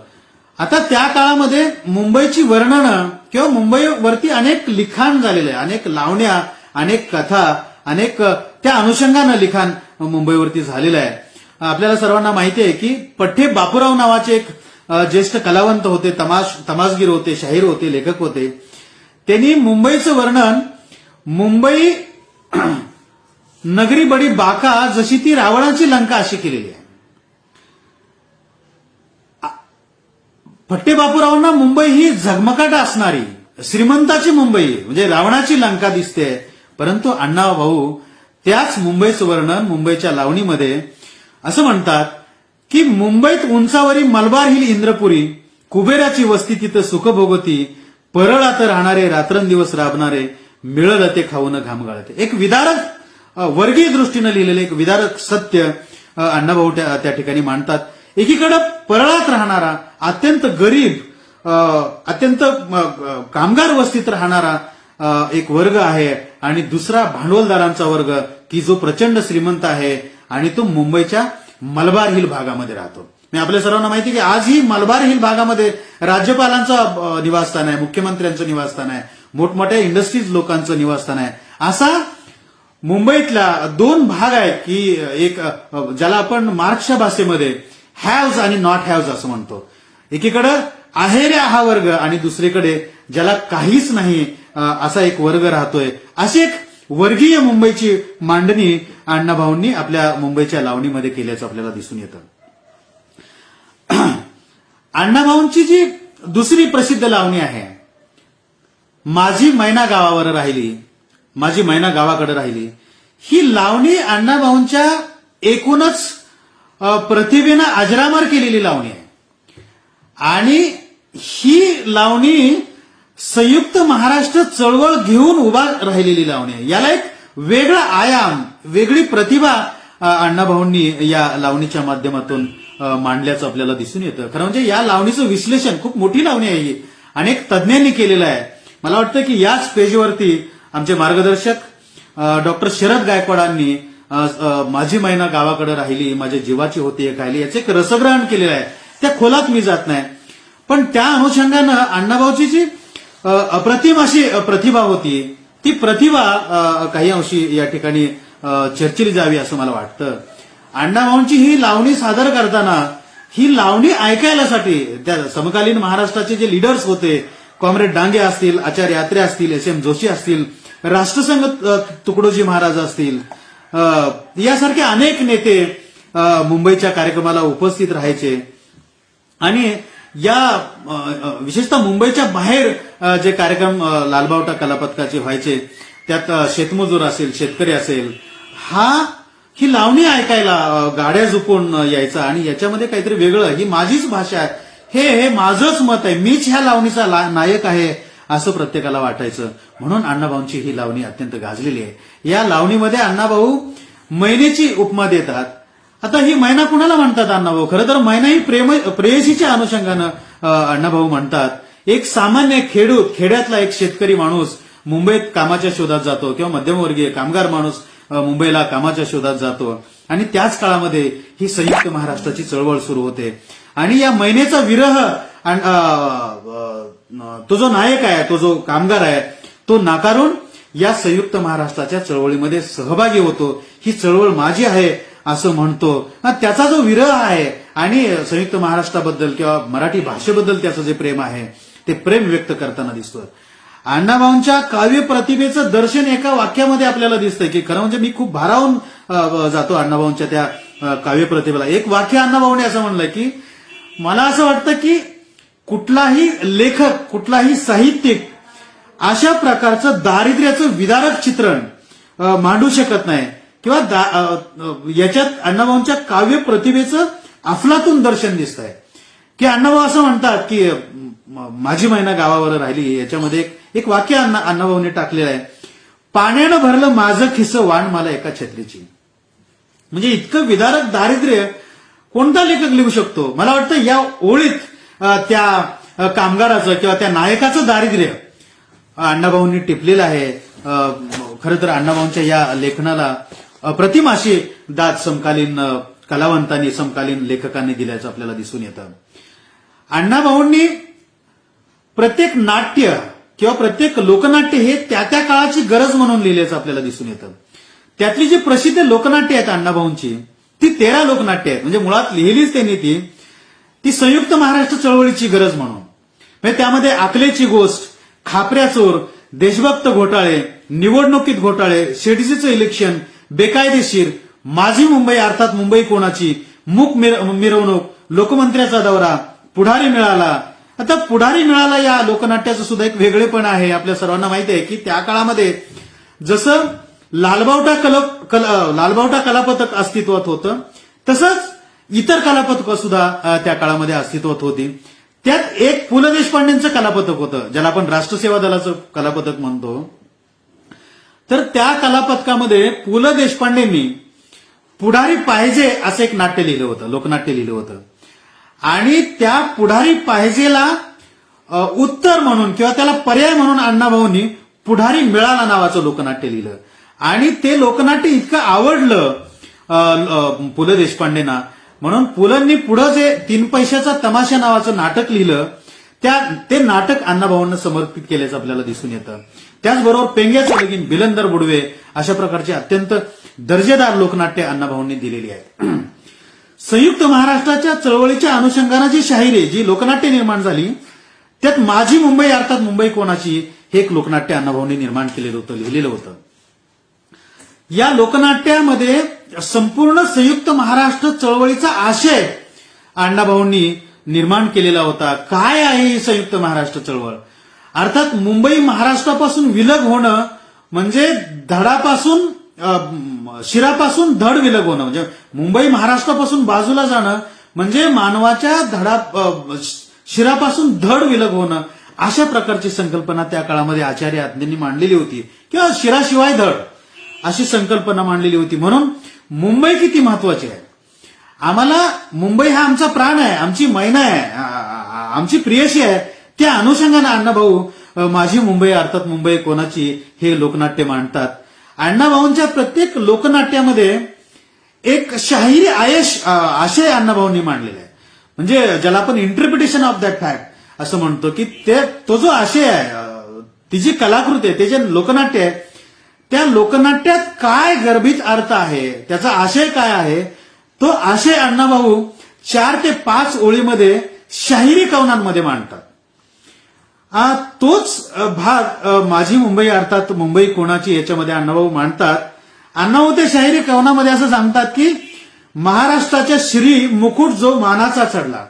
आता त्या काळामध्ये मुंबईची वर्णनं किंवा मुंबईवरती अनेक लिखाण झालेलं आहे, अनेक लावण्या, अनेक कथा, अनेक त्या अनुषंगानं लिखाण मुंबईवरती झालेलं आहे. आपल्याला सर्वांना माहिती आहे की पठ्ठे बापूराव नावाचे एक ज्येष्ठ कलावंत होते, तमासगीर होते, शाहीर होते, लेखक होते. त्यांनी मुंबईचं वर्णन, मुंबई नगरी बडी बाका जशी ती रावणाची लंका अशी केलेली आहे. फट्टे बापूरावांना मुंबई ही झगमगाट असणारी श्रीमंताची मुंबई म्हणजे रावणाची लंका दिसते, परंतु अण्णाभाऊ त्याच मुंबईचं वर्णन मुंबईच्या लावणीमध्ये असं म्हणतात की मुंबईत उंचावरी मलबार हिल इंद्रपुरी, कुबेराची वस्ती तिथं सुख भोगती, परळात राहणारे रात्रंदिवस राबणारे मिळलं ते खाऊन घाम गाळते. एक विदारक वर्गीय दृष्टीनं लिहिलेलं एक विदारक सत्य अण्णाभाऊ त्या ठिकाणी मांडतात. एकीकडे परळात राहणारा अत्यंत गरीब अत्यंत कामगार वस्तीत राहणारा एक वर्ग आहे आणि दुसरा भांडवलदारांचा वर्ग की जो प्रचंड श्रीमंत आहे आणि तो मुंबईच्या मलबार हिल भागामध्ये राहतो. मी आपल्या सर्वांना माहिती आहे की आजही मलबार हिल भागामध्ये राज्यपालांचं निवासस्थान आहे, मुख्यमंत्र्यांचं निवासस्थान आहे, मोठमोठ्या इंडस्ट्रीज लोकांचं निवासस्थान आहे. असा मुंबईतला दोन भाग आहेत की एक ज्याला आपण मार्क्सच्या भाषेमध्ये हॅव्ज आणि नॉट हॅव्ज असं म्हणतो. एकीकडे आहेऱ्या हा वर्ग आणि दुसरीकडे ज्याला काहीच नाही असा एक वर्ग राहतोय. अशी एक वर्गीय मुंबईची मांडणी अण्णाभाऊंनी आपल्या मुंबईच्या लावणीमध्ये केल्याचं आपल्याला दिसून येतं. अण्णाभाऊंची जी दुसरी प्रसिद्ध लावणी आहे माझी मैना गावावर राहिली, माझी मैना गावाकडे राहिली, ही लावणी अण्णाभाऊंच्या एकूणच प्रतिभेनं अजरामर केलेली लावणी आहे. आणि ही लावणी संयुक्त महाराष्ट्र चळवळ घेऊन उभा राहिलेली लावणी आहे. याला एक वेगळा आयाम, वेगळी प्रतिभा अण्णाभाऊंनी या लावणीच्या माध्यमातून मांडल्याचं आपल्याला दिसून येतं. खरं म्हणजे या लावणीचं विश्लेषण खूप मोठी लावणी आहे ही, अनेक तज्ज्ञांनी केलेलं आहे. मला वाटतं की याच पेजवरती आमचे मार्गदर्शक डॉक्टर शरद गायकवाडांनी माझी मैना गावाकडे राहिली, माझ्या जीवाची होती एक राहिली याचे एक रसग्रहण केलेलं आहे. त्या खोलात मी जात नाही, पण त्या अनुषंगानं अण्णाभाऊची जी अप्रतिम अशी प्रतिभा होती ती प्रतिभा काही अंशी या ठिकाणी चर्चिली जावी असं मला वाटतं. अण्णाभाऊंची ही लावणी सादर करताना ही लावणी ऐकायलासाठी त्या समकालीन महाराष्ट्राचे जे लीडर्स होते, कॉम्रेड डांगे असतील, आचार्य यात्रे असतील, एस एम जोशी असतील, राष्ट्रसंघ तुकडोजी महाराज असतील, यासारखे अनेक नेते मुंबईच्या कार्यक्रमाला उपस्थित राहायचे. आणि या विशेषतः मुंबईच्या बाहेर जे कार्यक्रम लालबावटा कलापथकाचे व्हायचे त्यात शेतमजूर असेल, शेतकरी असेल, ही लावणी ऐकायला गाड्या झुपून यायचा आणि याच्यामध्ये काहीतरी वेगळं, ही माझीच भाषा आहे, हे माझंच मत आहे, मीच ह्या लावणीचा नायक आहे असं प्रत्येकाला वाटायचं. म्हणून अण्णाभाऊंची ही लावणी अत्यंत गाजलेली आहे. या लावणीमध्ये अण्णाभाऊ मैनेची उपमा देतात. आता ही मैना कुणाला म्हणतात अण्णाभाऊ? खरं तर मैना ही प्रेयसीच्या अनुषंगानं अण्णाभाऊ म्हणतात. एक सामान्य खेड्यातला एक शेतकरी माणूस मुंबईत कामाच्या शोधात जातो किंवा मध्यमवर्गीय कामगार माणूस मुंबईला कामाच्या शोधात जातो आणि त्याच काळामध्ये ही संयुक्त महाराष्ट्राची चळवळ सुरू होते आणि या मैनेचा विरह तो जो नायक आहे, तो जो कामगार आहे, तो नाकारून या संयुक्त महाराष्ट्राच्या चळवळीमध्ये सहभागी होतो. ही चळवळ माझी आहे असं म्हणतो. त्याचा जो विरह आहे आणि संयुक्त महाराष्ट्राबद्दल किंवा मराठी भाषेबद्दल त्याचं जे प्रेम आहे ते प्रेम व्यक्त करताना दिसतं. अण्णाभाऊंच्या काव्य प्रतिभेचं दर्शन एका वाक्यामध्ये आपल्याला दिसतंय की खरं म्हणजे मी खूप भारावून जातो अण्णाभाऊंच्या त्या काव्य प्रतिभेला. एक वाक्य अण्णाभाऊने असं म्हणलंय की मला असं वाटतं की कुठलाही लेखक, कुठलाही साहित्यिक अशा प्रकारचं दारिद्र्याचं विदारक चित्रण मांडू शकत नाही किंवा याच्यात अण्णाभाऊंच्या काव्य प्रतिभेचं अफलातून दर्शन दिसतंय. की अण्णाभाऊ असं म्हणतात की माझी मैना गावावर राहिली, याच्यामध्ये एक वाक्य अण्णाभाऊने टाकलेलं आहे, पाण्यानं भरलं माझं खिस्सं वाण मला एका छत्रीची. म्हणजे इतकं विदारक दारिद्र्य कोणता लेखक लिहू शकतो? मला वाटतं या ओळीत त्या कामगाराचं किंवा त्या नायकाचं दारिद्र्य अण्णाभाऊंनी टिपलेलं आहे. खरं तर अण्णाभाऊंच्या या लेखनाला अप्रतिम अशी दाद समकालीन कलावंतांनी, समकालीन लेखकांनी दिल्याचं आपल्याला दिसून येतं. अण्णाभाऊंनी प्रत्येक नाट्य किंवा प्रत्येक लोकनाट्य हे त्या त्या काळाची गरज म्हणून लिहिल्याचं आपल्याला दिसून येतं. त्यातली जी प्रसिद्ध लोकनाट्य आहेत अण्णाभाऊंची ती 13 लोकनाट्य आहेत. म्हणजे मुळात लिहिलीच त्यांनी ती संयुक्त महाराष्ट्र चळवळीची गरज म्हणून. म्हणजे त्यामध्ये आकलेची गोष्ट, खापऱ्या चोर, देशभक्त घोटाळे, निवडणुकीत घोटाळे, शेडजीचं इलेक्शन, बेकायदेशीर, माझी मुंबई अर्थात मुंबई कोणाची, मूक मिरवणूक, लोकमंत्र्याचा दौरा, पुढारी मिळाला. आता पुढारी मिळाला या लोकनाट्याचं सुद्धा एक वेगळेपण आहे. आपल्या सर्वांना माहिती आहे की त्या काळामध्ये जसं लालबावटा कलापथक अस्तित्वात होतं तसंच इतर कलापथकं सुद्धा त्या काळामध्ये अस्तित्वात होती. त्यात एक पु ल देशपांडेंचं कलापथक होतं, ज्याला आपण राष्ट्रसेवा दलाचं कलापथक म्हणतो. तर त्या कलापथकामध्ये पु ल देशपांडेंनी पुढारी पाहिजे असं एक नाट्य लिहिलं होतं, लोकनाट्य लिहिलं होतं. आणि त्या पुढारी पाहिजेला उत्तर म्हणून किंवा त्याला पर्याय म्हणून अण्णाभाऊंनी पुढारी मिळाला नावाचं लोकनाट्य लिहिलं. आणि ते लोकनाट्य इतकं आवडलं पु ल देशपांडेंना, म्हणून पुलंनी पुढं जे 3 पैशाचा तमाशा नावाचं नाटक लिहिलं, ते नाटक अण्णाभाऊंना समर्पित केल्याचं आपल्याला दिसून येतं. त्याचबरोबर पेंग्याचं लगीन, बिलंदर बुडवे अशा प्रकारचे अत्यंत दर्जेदार लोकनाट्य अण्णाभाऊंनी दिलेली आहेत. संयुक्त महाराष्ट्राच्या चळवळीच्या अनुषंगानं जी शाहिरी, जी लोकनाट्य निर्माण झाली, त्यात माझी मुंबई अर्थात मुंबई कोणाची हे एक लोकनाट्य अण्णाभाऊंनी निर्माण केलेलं होतं, लिहिलेलं होतं. या लोकनाट्यामध्ये संपूर्ण संयुक्त महाराष्ट्र चळवळीचा आशय अण्णाभाऊंनी निर्माण केलेला होता. काय आहे ही संयुक्त महाराष्ट्र चळवळ? अर्थात मुंबई महाराष्ट्रापासून विलग होणं म्हणजे धडापासून शिरापासून धड विलग होणं, म्हणजे मुंबई महाराष्ट्रापासून बाजूला जाणं म्हणजे मानवाच्या शिरापासून धड विलग होणं, अशा प्रकारची संकल्पना त्या काळामध्ये आचार्य आज्ञांनी मांडलेली होती, किंवा शिराशिवाय धड अशी संकल्पना मांडलेली होती. म्हणून मुंबई किती महत्वाची आहे, आम्हाला मुंबई हा आमचा प्राण आहे, आमची मैना आहे, आमची प्रियशी आहे. त्या अनुषंगाने अण्णाभाऊ माझी मुंबई अर्थात मुंबई कोणाची हे लोकनाट्य मांडतात. अण्णाभाऊंच्या प्रत्येक लोकनाट्यामध्ये एक शाहिरी आशय अण्णाभाऊंनी मांडलेला आहे, म्हणजे ज्याला आपण इंटरप्रिटेशन ऑफ दॅट फॅक्ट असं म्हणतो, की तो जो आशय आहे, ती जी कलाकृती आहे, ते जे लोकनाट्य आहे, त्या लोकनाट्यात काय गर्भित अर्थ आहे, त्याचा आशय काय आहे, तो आशय अण्णाभाऊ 4 ते 5 ओळीमध्ये शाहिरी कवनांमध्ये मांडतात. तोच भाग माझी मुंबई अर्थात मुंबई कोणाची याच्यामध्ये अण्णाभाऊ मांडतात. अण्णाभाऊ ते शाहिरी कवनामध्ये असं सांगतात की महाराष्ट्राच्या श्री मुकुट जो मानाचा चढला,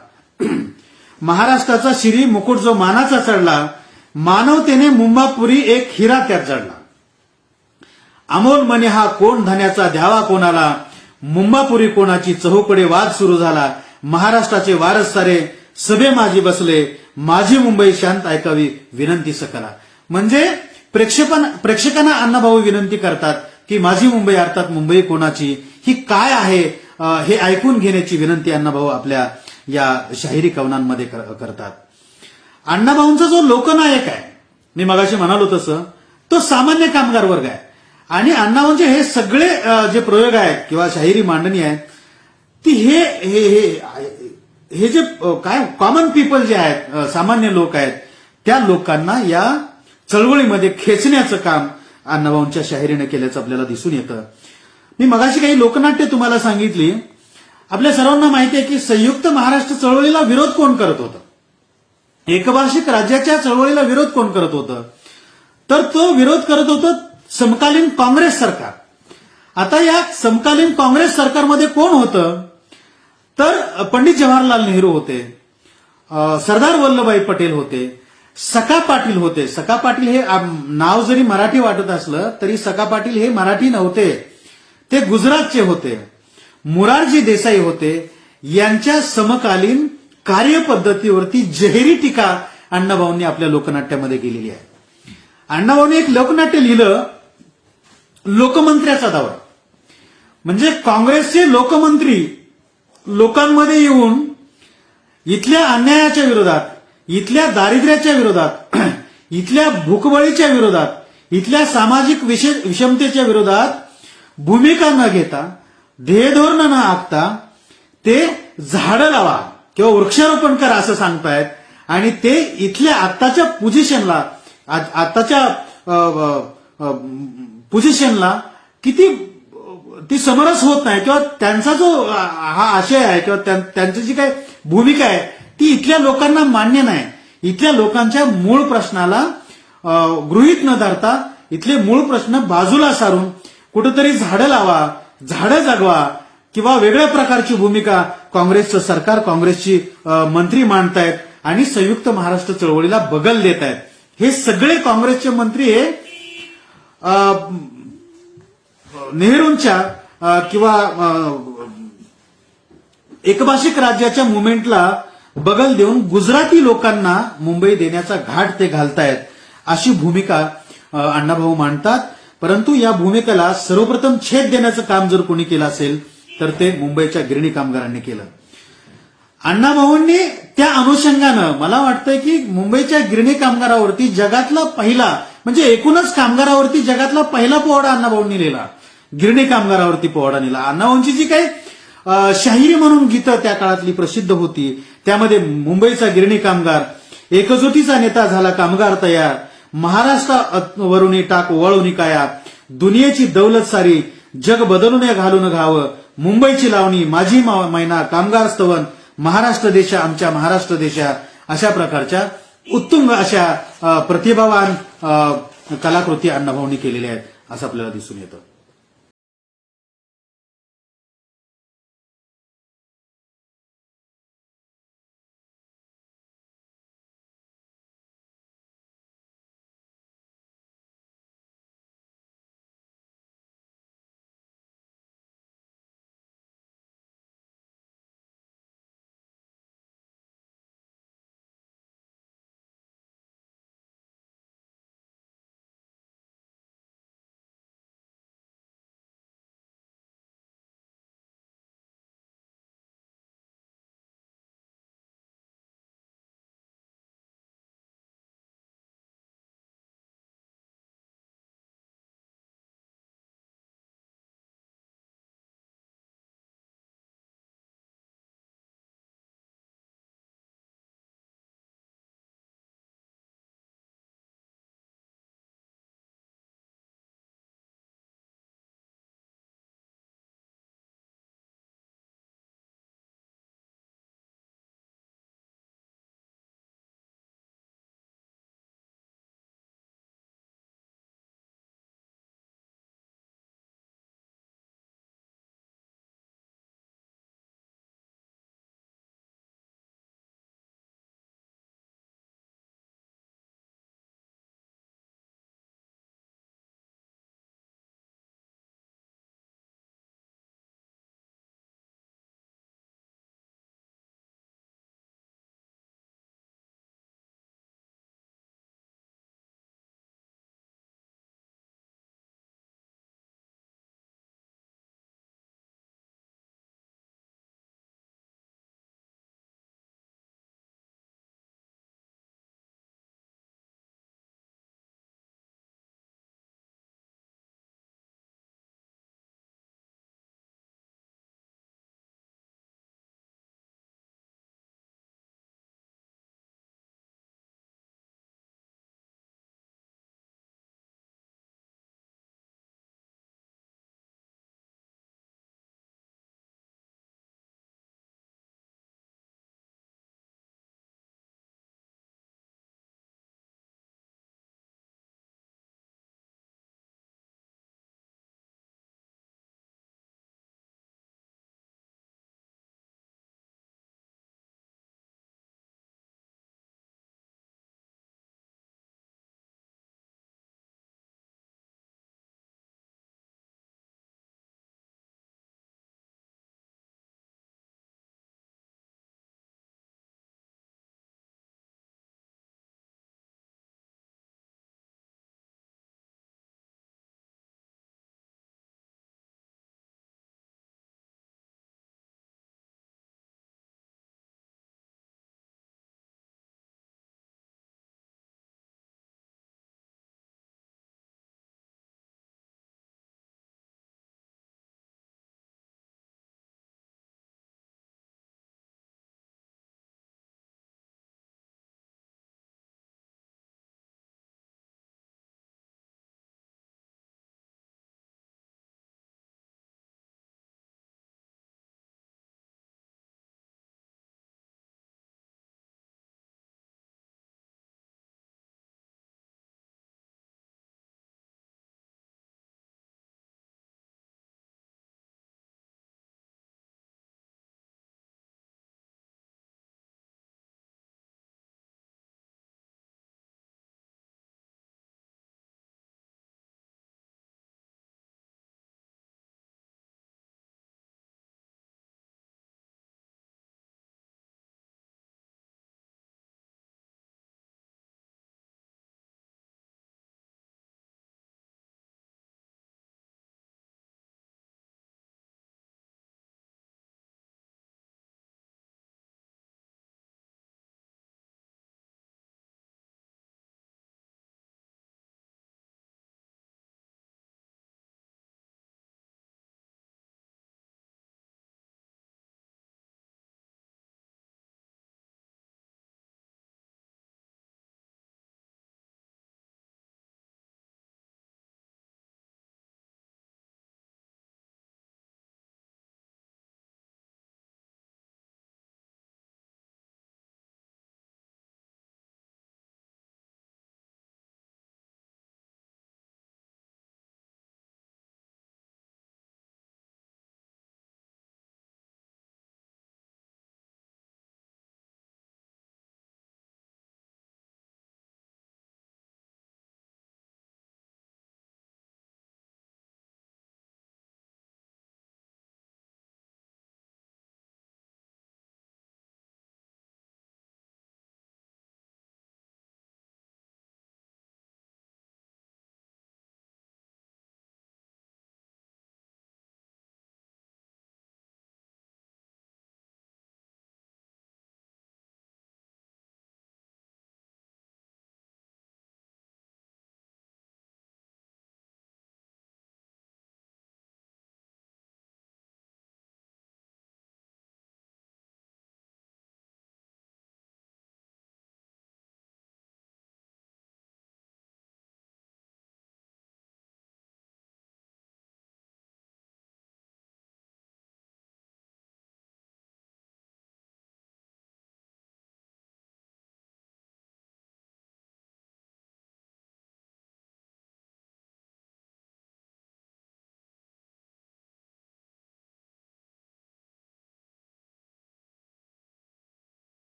महाराष्ट्राचा श्री मुकुट जो मानाचा चढला, मानवतेने मुंबापुरी एक हिरा त्यात जडला. अमोल मने हा कोण धन्याचा द्यावा कोणाला, मुंबापुरी कोणाची चहूकडे वाद सुरू झाला. महाराष्ट्राचे वारस सारे सभे माझी बसले, माझी मुंबई शांत ऐकावी विनंती सकला. म्हणजे प्रेक्षकांना अण्णाभाऊ विनंती करतात की माझी मुंबई अर्थात मुंबई कोणाची ही काय आहे हे ऐकून घेण्याची विनंती अण्णाभाऊ आपल्या या शाहिरी कवनांमध्ये करतात. अण्णाभाऊंचा जो लोकनायक आहे, मी मगाशी म्हणालो तसं, तो सामान्य कामगार वर्ग आहे. आणि अण्णाभाऊंचे हे सगळे जे प्रयोग आहेत किंवा शाहिरी मांडणी आहेत, ती हे जे काय कॉमन पीपल जे आहेत, सामान्य लोक आहेत, त्या लोकांना या चळवळीमध्ये खेचण्याचं काम अण्णाभाऊंच्या शाहिरीने केल्याचं आपल्याला दिसून येतं. मी मगाशी काही लोकनाट्य तुम्हाला सांगितली. आपल्या सर्वांना माहिती आहे की संयुक्त महाराष्ट्र चळवळीला विरोध कोण करत होतं, एकभाषिक राज्याच्या चळवळीला विरोध कोण करत होतं, तर तो विरोध करत होतं समकालीन काँग्रेस सरकार. आता या समकालीन काँग्रेस सरकारमध्ये कोण होतं, तर पंडित जवाहरलाल नेहरू होते, सरदार वल्लभभाई पटेल होते, सखा पाटील होते. सखा पाटील हे नाव जरी मराठी वाटत असलं तरी सखा पाटील हे मराठी नव्हते, ते गुजरातचे होते. मोरारजी देसाई होते. यांच्या समकालीन कार्यपद्धतीवरती जहेरी टीका अण्णाभाऊंनी आपल्या लोकनाट्यामध्ये केलेली आहे. अण्णाभाऊंनी एक लोकनाट्य लिहिलं, लोकमंत्र्याचा दौरा. म्हणजे काँग्रेसचे लोकमंत्री लोकांमध्ये येऊन इथल्या अन्यायाच्या विरोधात, इथल्या दारिद्र्याच्या विरोधात, इथल्या भूकबळीच्या विरोधात, इथल्या सामाजिक विषमतेच्या विरोधात भूमिका न घेता, ध्येयधोरण न आखता ते झाडं लावा किंवा वृक्षारोपण करा असं सांगतायत. आणि ते इथल्या आत्ताच्या पोझिशनला किती ती समरस होत नाही, किंवा त्यांचा जो हा आशय आहे किंवा त्यांची जी काही भूमिका आहे ती इथल्या लोकांना मान्य नाही. इथल्या लोकांच्या मूळ प्रश्नाला गृहीत न धरता इथले मूळ प्रश्न बाजूला सारून कुठेतरी झाडं लावा, झाडं जगवा किंवा वेगळ्या प्रकारची भूमिका काँग्रेसचं सरकार, काँग्रेसची मंत्री मांडतायत आणि संयुक्त महाराष्ट्र चळवळीला बगल देत आहेत. हे सगळे काँग्रेसचे मंत्री हे नेहरूंच्या किंवा एकभाषिक राज्याच्या मुवमेंटला बगल देऊन गुजराती लोकांना मुंबई देण्याचा घाट ते घालतायत अशी भूमिका अण्णाभाऊ मांडतात. परंतु या भूमिकेला सर्वप्रथम छेद देण्याचं काम जर कोणी केलं असेल तर ते मुंबईच्या गिरणी कामगारांनी केलं. अण्णाभाऊंनी त्या अनुषंगानं मला वाटतंय की मुंबईच्या गिरणी कामगारावरती जगातला पहिला म्हणजे एकूणच कामगारावरती जगातला पहिला पोवाडा अण्णाभाऊंनी लिहिला. गिरणी कामगारावरती पोवाडा लिहिला. अण्णाभाऊंची जी काही शाहिरी म्हणून गीतं त्या काळातली प्रसिद्ध होती त्यामध्ये मुंबईचा गिरणी कामगार, एकजुटीचा नेता झाला कामगार तयार, महाराष्ट्रावरून टाक वळून काया, दुनियेची दौलत सारी, जग बदलून घालून घावं, मुंबईची लावणी, माझी मैना, कामगार स्तवन, महाराष्ट्र देशा आमच्या महाराष्ट्र देशा, अशा प्रकारच्या उत्तुंग अशा प्रतिभावान कलाकृती अण्णाभाऊंनी केलेल्या आहेत असं आपल्याला दिसून येतं.